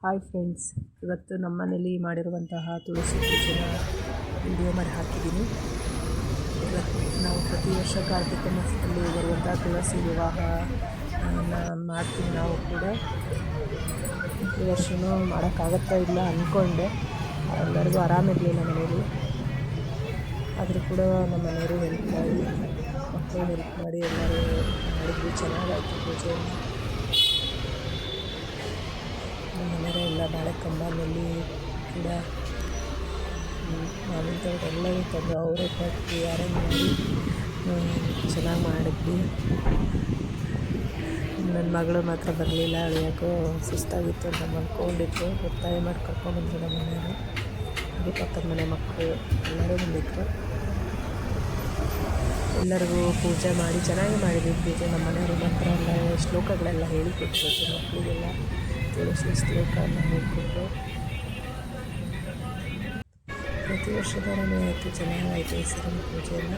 Hi friends, ಇವತ್ತು ನಮ್ಮ ಮನೇಲಿ ಮಾಡಿರುವಂತಹ ತುಳಸಿ ಪೂಜೆನ ವಿಡಿಯೋ ಮಾಡಿ ಹಾಕಿದ್ದೀನಿ. ಇವತ್ತು ನಾವು ಪ್ರತಿ ವರ್ಷ ಕಾರ್ತಿಕ ಮಾಸದಲ್ಲಿ ಬರುವಂಥ ತುಳಸಿ ವಿವಾಹ ಮಾಡ್ತೀವಿ. ನಾವು ಕೂಡ ಈ ವರ್ಷವೂ ಮಾಡೋಕ್ಕಾಗತ್ತಾ ಇಲ್ಲ ಅಂದ್ಕೊಂಡೆ. ಎಲ್ಲರಿಗೂ ಆರಾಮಿರಲಿಲ್ಲ ಮನೇಲಿ, ಆದರೂ ಕೂಡ ನಮ್ಮ ಮನೆಯವರು ಹೆಲ್ಪ್ ಮಾಡಿ, ಮಕ್ಕಳು ಹೆಲ್ಪ್ ಮಾಡಿ ಎಲ್ಲರೂ ಮಾಡಿದ್ವಿ. ಚೆನ್ನಾಗಾಯಿತು ಪೂಜೆ. ನಮ್ಮ ಮನೆಯವರೆಲ್ಲ ಬಾಳೆ ಕಂಬನಲ್ಲಿ ಗಿಡ, ಮಾವಿನ ತೋಟ ಎಲ್ಲವೂ ತಂದು ಅವರೇ ಕಟ್ಟಿ ಅರೇಂಜ್ ಮಾಡಿ ಚೆನ್ನಾಗಿ ಮಾಡಿದ್ವಿ. ನನ್ನ ಮಗಳು ಮಾತ್ರ ಬರಲಿಲ್ಲ, ಅವಳು ಯಾಕೋ ಸುಸ್ತಾಗಿತ್ತು ಅಂತ ಮಲ್ಕೊಂಡಿತ್ತು. ಒತ್ತಾಯ ಮಾಡಿ ಕರ್ಕೊಂಡ್ಬಂದರು ನಮ್ಮ ಮನೆಯವರು. ಹಾಗೆ ಪಕ್ಕದ ಮನೆ ಮಕ್ಕಳು ಎಲ್ಲರೂ ಬಂದಿದ್ರು. ಎಲ್ಲರಿಗೂ ಪೂಜೆ ಮಾಡಿ ಚೆನ್ನಾಗಿ ಮಾಡಿದ್ವಿ ಪೂಜೆ. ನಮ್ಮ ಮನೆಯವರು ಮಂತ್ರ ಎಲ್ಲ ಶ್ಲೋಕಗಳೆಲ್ಲ ಹೇಳಿಕೊಟ್ರು, ಮಕ್ಕಳಿಗೆಲ್ಲ ತುಳಸಿ ಶ್ಲೋಕನ ಹೇಳಿಕೊಟ್ರು. ಪ್ರತಿ ವರ್ಷದವರೆಗೂ ಆಯಿತು, ಚೆನ್ನಾಗಾಯಿತು. ಈ ಸರಿ ಪೂಜೆ ಎಲ್ಲ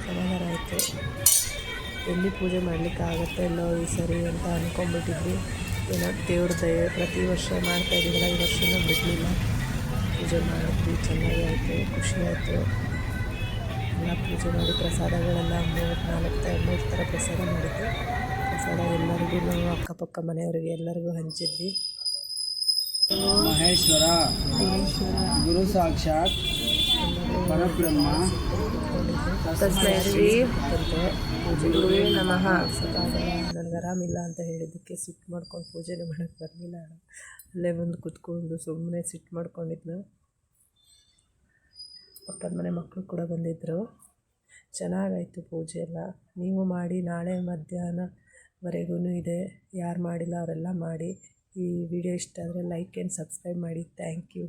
ಸಮಾಧಾನ ಆಯಿತು. ಎಲ್ಲಿ ಪೂಜೆ ಮಾಡಲಿಕ್ಕೆ ಆಗುತ್ತೋ ಇಲ್ಲೋ ಈ ಸರಿ ಅಂತ ಅಂದ್ಕೊಂಡ್ಬಿಟ್ಟಿದ್ವಿ. ಏನೋ ದೇವ್ರ ದಯೆ, ಪ್ರತಿ ವರ್ಷ ಮಾಡ್ತಾಯಿದ್ದೀವಲ್ಲ, ಈ ವರ್ಷವೂ ಬಿಡಲಿಲ್ಲ. ಪೂಜೆ ಮಾಡಿದ್ವಿ, ಚೆನ್ನಾಗಿ ಆಯಿತು, ಖುಷಿಯಾಯಿತು. ಎಲ್ಲ ಪೂಜೆ ಮಾಡಿ ಪ್ರಸಾದಗಳೆಲ್ಲ 3 ಥರ ಪ್ರಸಾದ ಮಾಡಿದ್ವಿ. ಪ್ರಸಾದ ಎಲ್ಲರಿಗೂ, ಅಕ್ಕಪಕ್ಕ ಮನೆಯವರಿಗೆ ಎಲ್ಲರಿಗೂ ಹಂಚಿದ್ವಿ. ಮಹೇಶ್ವರ ಗುರು ಸಾಕ್ಷಾತ್ ಪರಬ್ರಹ್ಮ ತಸ್ಮೈ ಶ್ರೀ ಗುರುವೇ ನಮಃ. ನನಗೆ ಆರಾಮಿಲ್ಲ ಅಂತ ಹೇಳಿದ್ದಕ್ಕೆ ಸಿಟ್ಟು ಮಾಡ್ಕೊಂಡು ಪೂಜೆನೇ ಮಾಡೋಕ್ಕೆ ಬರಲಿಲ್ಲ. ಅಲ್ಲೇ ಬಂದು ಕೂತ್ಕೊಂಡು ಸುಮ್ಮನೆ ಸಿಟ್ಟು ಮಾಡ್ಕೊಂಡಿದ್ಲು. ಪಕ್ಕದ ಮನೆ ಮಕ್ಕಳು ಕೂಡ ಬಂದಿದ್ದರು. ಚೆನ್ನಾಗಾಯಿತು ಪೂಜೆ ಎಲ್ಲ. ನೀವು ಮಾಡಿ, ನಾಳೆ ಮಧ್ಯಾಹ್ನವರೆಗೂ ಇದೆ. ಯಾರು ಮಾಡಿಲ್ಲ ಅವರೆಲ್ಲ ಮಾಡಿ. ಈ ವಿಡಿಯೋ ಇಷ್ಟ ಆದರೆ ಲೈಕ್ ಆ್ಯಂಡ್ ಸಬ್ಸ್ಕ್ರೈಬ್ ಮಾಡಿ. Thank you.